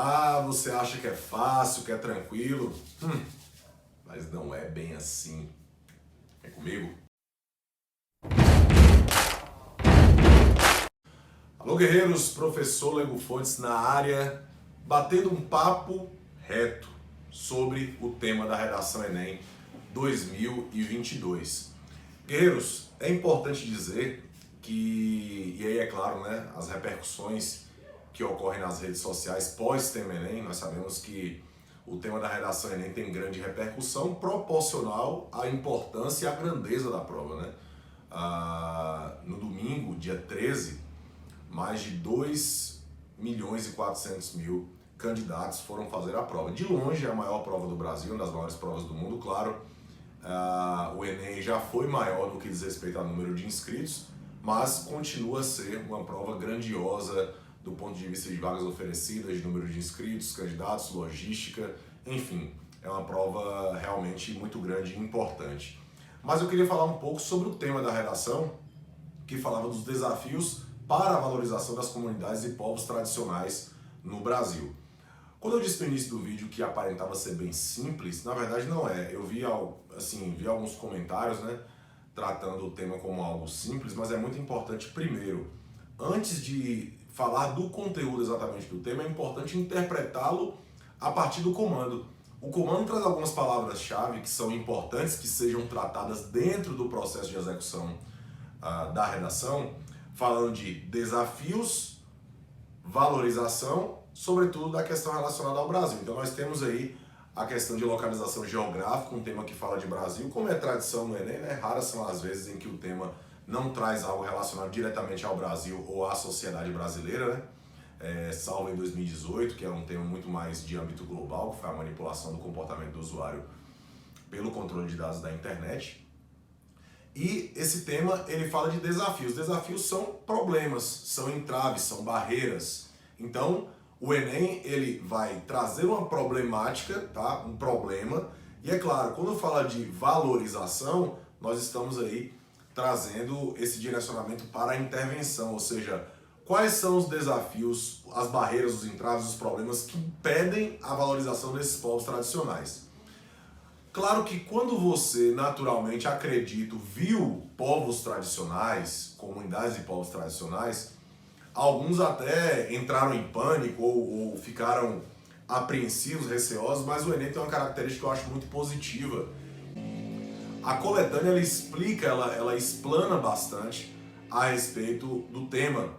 Ah, você acha que é fácil, que é tranquilo? Mas não é bem assim. É comigo? Alô, guerreiros, professor Lego Fontes na área, batendo um papo reto sobre o tema da redação Enem 2022. Guerreiros, é importante dizer que, e aí é claro, né, as repercussões que ocorrem nas redes sociais pós-tema Enem, nós sabemos que o tema da redação Enem tem grande repercussão proporcional à importância e à grandeza da prova, né? No domingo, dia 13, mais de 2.400.000 candidatos foram fazer a prova. De longe, é a maior prova do Brasil, uma das maiores provas do mundo, claro. O Enem já foi maior no que diz respeito ao número de inscritos, mas continua a ser uma prova grandiosa do ponto de vista de vagas oferecidas, de número de inscritos, candidatos, logística, enfim, é uma prova realmente muito grande e importante. Mas eu queria falar um pouco sobre o tema da redação, que falava dos desafios para a valorização das comunidades e povos tradicionais no Brasil. Quando eu disse no início do vídeo que aparentava ser bem simples, na verdade não é. Eu vi alguns comentários, né, tratando o tema como algo simples, mas é muito importante, primeiro, antes de falar do conteúdo exatamente do tema, é importante interpretá-lo a partir do comando. O comando traz algumas palavras-chave que são importantes que sejam tratadas dentro do processo de execução da redação, falando de desafios, valorização, sobretudo da questão relacionada ao Brasil. Então nós temos aí a questão de localização geográfica, um tema que fala de Brasil, como é tradição no Enem, né? Raras são as vezes em que o tema não traz algo relacionado diretamente ao Brasil ou à sociedade brasileira, né? Salvo em 2018, que era um tema muito mais de âmbito global, que foi a manipulação do comportamento do usuário pelo controle de dados da internet. E esse tema, ele fala de desafios. Desafios são problemas, são entraves, são barreiras. Então, o Enem, ele vai trazer uma problemática, tá? Um problema. E é claro, quando fala de valorização, nós estamos aí trazendo esse direcionamento para a intervenção, ou seja, quais são os desafios, as barreiras, os entraves, os problemas que impedem a valorização desses povos tradicionais. Claro que quando você naturalmente, acredito, viu povos tradicionais, comunidades de povos tradicionais, alguns até entraram em pânico ou ficaram apreensivos, receosos, mas o Enem tem uma característica que eu acho muito positiva. A coletânea, ela explica, ela explana bastante a respeito do tema.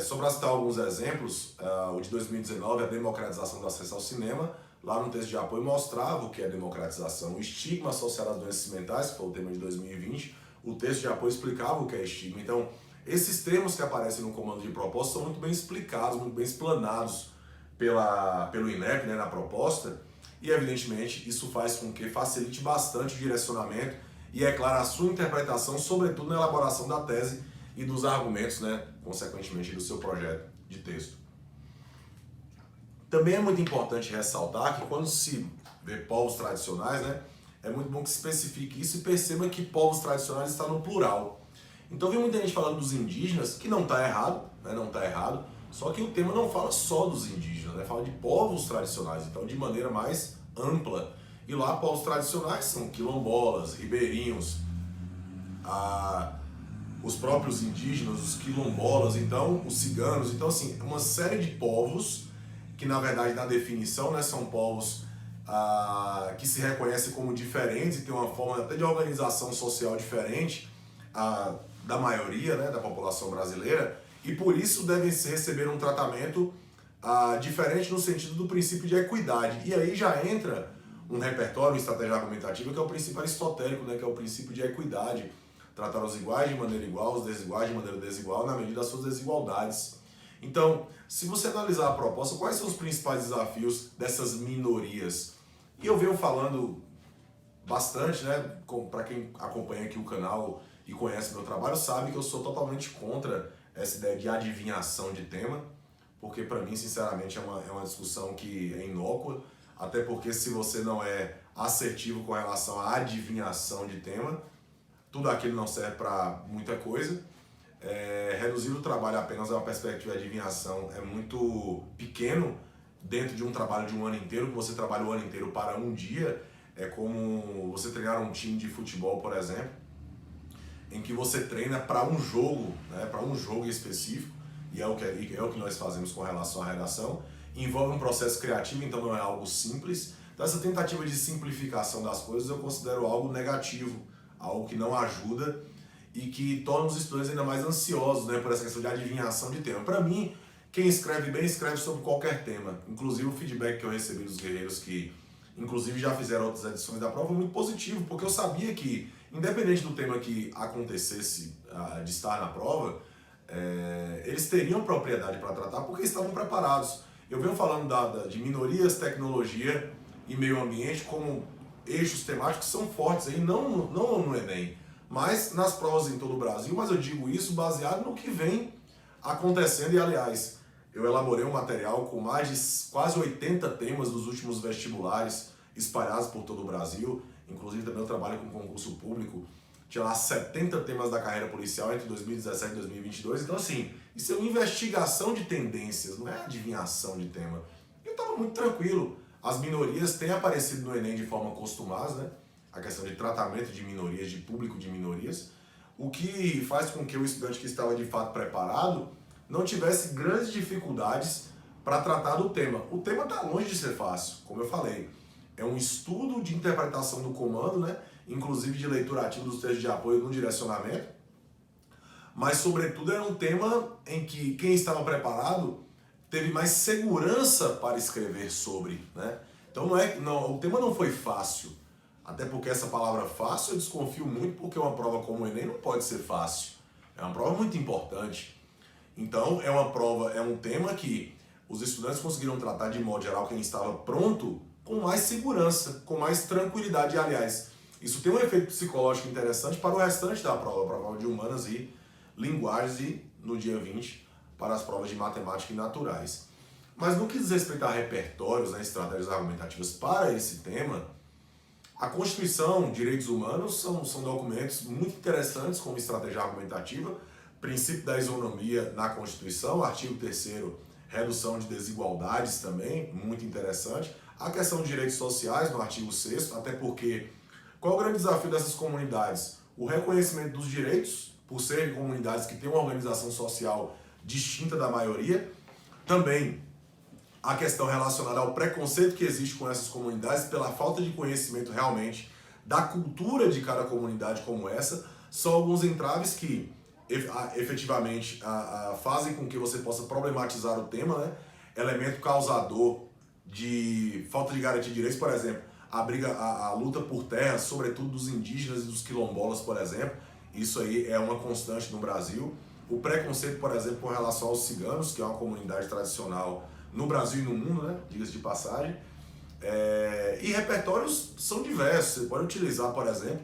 Só para citar alguns exemplos, o de 2019, a democratização do acesso ao cinema, lá no texto de apoio mostrava o que é democratização, o estigma associado às doenças mentais, que foi o tema de 2020, o texto de apoio explicava o que é estigma. Então, esses termos que aparecem no comando de proposta são muito bem explicados, muito bem explanados pelo INEP, né, na proposta, e evidentemente isso faz com que facilite bastante o direcionamento e, é claro, a sua interpretação, sobretudo na elaboração da tese e dos argumentos, né, consequentemente, do seu projeto de texto. Também é muito importante ressaltar que quando se vê povos tradicionais, né, é muito bom que se especifique isso e perceba que povos tradicionais está no plural. Então vi muita gente falando dos indígenas, que não está errado, né, não está errado, só que o tema não fala só dos indígenas, né, fala de povos tradicionais, então de maneira mais ampla. E lá povos tradicionais são quilombolas, ribeirinhos, os próprios indígenas, os quilombolas, então os ciganos, então assim, uma série de povos que na verdade na definição, né, são povos que se reconhecem como diferentes e têm uma forma até de organização social diferente da maioria, né, da população brasileira, e por isso devem receber um tratamento diferente no sentido do princípio de equidade. E aí já entra um repertório, uma estratégia argumentativa, que é o princípio aristotélico, né, que é o princípio de equidade, tratar os iguais de maneira igual, os desiguais de maneira desigual, na medida das suas desigualdades. Então, se você analisar a proposta, quais são os principais desafios dessas minorias? E eu venho falando bastante, né, para quem acompanha aqui o canal e conhece meu trabalho, sabe que eu sou totalmente contra essa ideia de adivinhação de tema, porque para mim, sinceramente, é uma discussão que é inócua, até porque se você não é assertivo com relação à adivinhação de tema, tudo aquilo não serve para muita coisa. Reduzir o trabalho apenas a uma perspectiva de adivinhação é muito pequeno dentro de um trabalho de um ano inteiro, que você trabalha o ano inteiro para um dia, é como você treinar um time de futebol, por exemplo, em que você treina para um jogo, né, para um jogo específico, e é o que nós fazemos com relação à redação. Envolve um processo criativo, então não é algo simples. Então essa tentativa de simplificação das coisas eu considero algo negativo, algo que não ajuda e que torna os estudantes ainda mais ansiosos, né, por essa questão de adivinhação de tema. Para mim, quem escreve bem, escreve sobre qualquer tema. Inclusive o feedback que eu recebi dos guerreiros que, inclusive, já fizeram outras edições da prova, é muito positivo, porque eu sabia que, independente do tema que acontecesse de estar na prova, eles teriam propriedade para tratar, porque estavam preparados. Eu venho falando de minorias, tecnologia e meio ambiente como eixos temáticos que são fortes aí, não no Enem, mas nas provas em todo o Brasil. Mas eu digo isso baseado no que vem acontecendo e, aliás, eu elaborei um material com mais de quase 80 temas dos últimos vestibulares espalhados por todo o Brasil. Inclusive também eu trabalho com concurso público. Tinha lá 70 temas da carreira policial entre 2017 e 2022. Então, assim, isso é uma investigação de tendências, não é adivinhação de tema. Eu estava muito tranquilo. As minorias têm aparecido no Enem de forma costumada, né? A questão de tratamento de minorias, de público de minorias, o que faz com que o estudante que estava de fato preparado não tivesse grandes dificuldades para tratar do tema. O tema está longe de ser fácil, como eu falei. É um estudo de interpretação do comando, né? Inclusive de leitura ativa dos textos de apoio no direcionamento, mas sobretudo era um tema em que quem estava preparado teve mais segurança para escrever sobre, né? Então o tema não foi fácil, até porque essa palavra fácil eu desconfio muito, porque uma prova como o Enem não pode ser fácil, é uma prova muito importante. Então é um tema que os estudantes conseguiram tratar de modo geral quem estava pronto com mais segurança, com mais tranquilidade. E, aliás, isso tem um efeito psicológico interessante para o restante da prova, para a prova de humanas e linguagens e no dia 20 para as provas de matemática e naturais. Mas no que diz respeito a repertórios, né, estratégias argumentativas para esse tema, a Constituição, direitos humanos são documentos muito interessantes como estratégia argumentativa, princípio da isonomia na Constituição, artigo 3º, redução de desigualdades também, muito interessante. A questão de direitos sociais no artigo 6º, até porque qual é o grande desafio dessas comunidades? O reconhecimento dos direitos, por serem comunidades que têm uma organização social distinta da maioria. Também a questão relacionada ao preconceito que existe com essas comunidades pela falta de conhecimento realmente da cultura de cada comunidade como essa. São alguns entraves que efetivamente fazem com que você possa problematizar o tema, né? Elemento causador de falta de garantia de direitos, por exemplo, a luta por terra, sobretudo dos indígenas e dos quilombolas, por exemplo. Isso aí é uma constante no Brasil. O preconceito, por exemplo, com relação aos ciganos, que é uma comunidade tradicional no Brasil e no mundo, né? Diga-se de passagem. E repertórios são diversos. Você pode utilizar, por exemplo,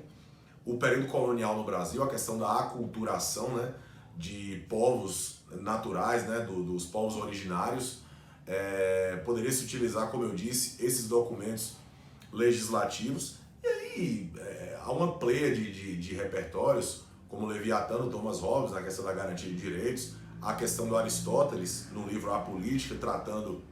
o período colonial no Brasil, a questão da aculturação, né? De povos naturais, né? Dos povos originários. Poderia se utilizar, como eu disse, esses documentos legislativos. E aí há uma pleia de repertórios, como Leviatã, do Thomas Hobbes, na questão da garantia de direitos, a questão do Aristóteles, no livro A Política, tratando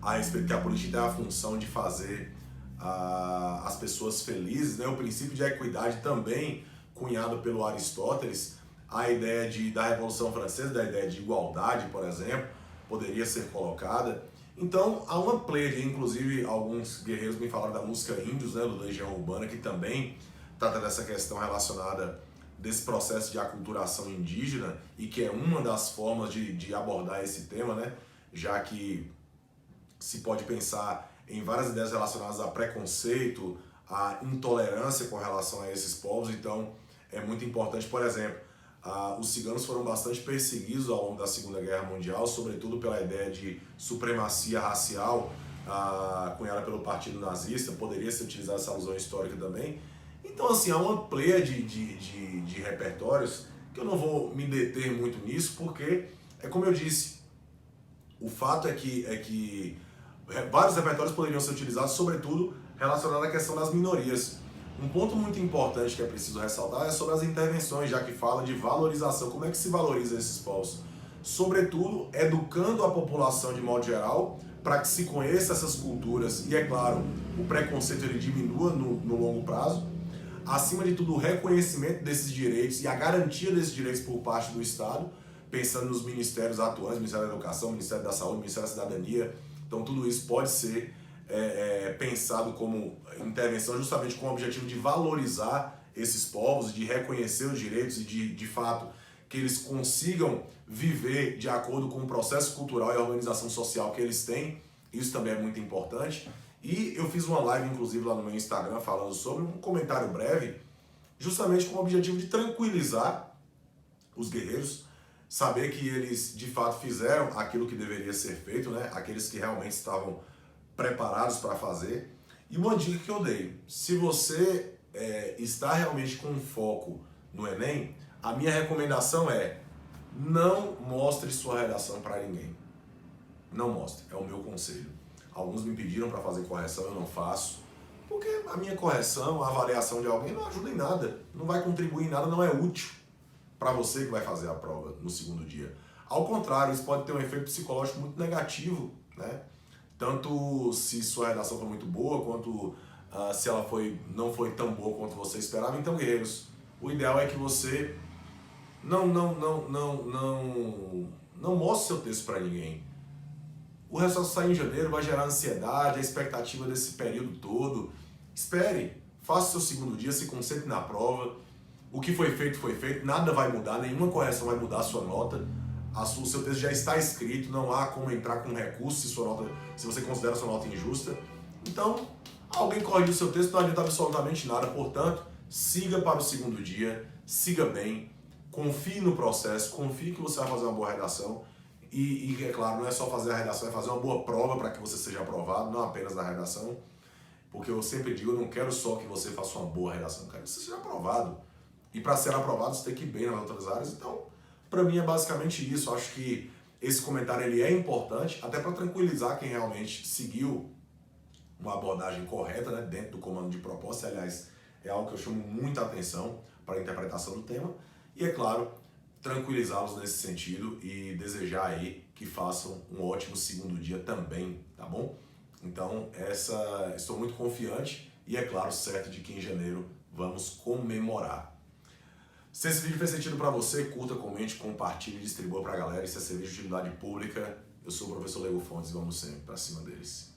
a respeito que a política tem a função de fazer as pessoas felizes, né? O princípio de equidade também cunhado pelo Aristóteles, a ideia da Revolução Francesa, da ideia de igualdade, por exemplo, poderia ser colocada. Então, há uma pleia, inclusive alguns guerreiros me falaram da música Índios, né, do Legião Urbana, que também trata dessa questão relacionada desse processo de aculturação indígena e que é uma das formas de abordar esse tema, né, já que se pode pensar em várias ideias relacionadas a preconceito, a intolerância com relação a esses povos. Então, é muito importante, por exemplo, os ciganos foram bastante perseguidos ao longo da Segunda Guerra Mundial, sobretudo pela ideia de supremacia racial cunhada pelo Partido Nazista. Poderia ser utilizada essa alusão histórica também. Então, assim, há uma pleia de repertórios que eu não vou me deter muito nisso, porque, como eu disse, o fato é que vários repertórios poderiam ser utilizados, sobretudo relacionado à questão das minorias. Um ponto muito importante que é preciso ressaltar é sobre as intervenções, já que fala de valorização. Como é que se valoriza esses povos? Sobretudo, educando a população de modo geral para que se conheça essas culturas e, é claro, o preconceito ele diminua no longo prazo. Acima de tudo, o reconhecimento desses direitos e a garantia desses direitos por parte do Estado, pensando nos ministérios atuantes, Ministério da Educação, Ministério da Saúde, Ministério da Cidadania. Então tudo isso pode ser pensado como intervenção justamente com o objetivo de valorizar esses povos, de reconhecer os direitos e de fato que eles consigam viver de acordo com o processo cultural e a organização social que eles têm. Isso também é muito importante. E eu fiz uma live, inclusive, lá no meu Instagram, falando sobre um comentário breve, justamente com o objetivo de tranquilizar os guerreiros, saber que eles, de fato, fizeram aquilo que deveria ser feito, né? Aqueles que realmente estavam preparados para fazer. E uma dica que eu dei, se você está realmente com foco no Enem, a minha recomendação é não mostre sua redação para ninguém. Não mostre, é o meu conselho. Alguns me pediram para fazer correção, eu não faço, porque a minha correção, a avaliação de alguém não ajuda em nada, não vai contribuir em nada, não é útil para você que vai fazer a prova no segundo dia. Ao contrário, isso pode ter um efeito psicológico muito negativo, né? Tanto se sua redação foi muito boa, quanto se ela não foi tão boa quanto você esperava. Então, guerreiros, o ideal é que você não mostre seu texto para ninguém. O resultado sair em janeiro vai gerar ansiedade, a expectativa desse período todo. Espere, faça o seu segundo dia, se concentre na prova. O que foi feito, nada vai mudar, nenhuma correção vai mudar a sua nota. O seu texto já está escrito, não há como entrar com recurso se você considera a sua nota injusta. Então, alguém corrigiu o seu texto, não adianta absolutamente nada. Portanto, siga para o segundo dia, siga bem, confie no processo, confie que você vai fazer uma boa redação. E é claro, não é só fazer a redação, é fazer uma boa prova para que você seja aprovado, não apenas na redação. Porque eu sempre digo, eu não quero só que você faça uma boa redação, eu quero que você seja aprovado. E para ser aprovado, você tem que ir bem nas outras áreas. Então, para mim é basicamente isso. Eu acho que esse comentário ele é importante, até para tranquilizar quem realmente seguiu uma abordagem correta, né, dentro do comando de proposta. Aliás, é algo que eu chamo muita atenção para a interpretação do tema. E, é claro, tranquilizá-los nesse sentido e desejar aí que façam um ótimo segundo dia também, tá bom? Então, estou muito confiante e, é claro, certo de que em janeiro vamos comemorar. Se esse vídeo fez sentido para você, curta, comente, compartilhe e distribua para a galera. Isso é serviço de utilidade pública. Eu sou o professor Lego Fontes e vamos sempre para cima deles.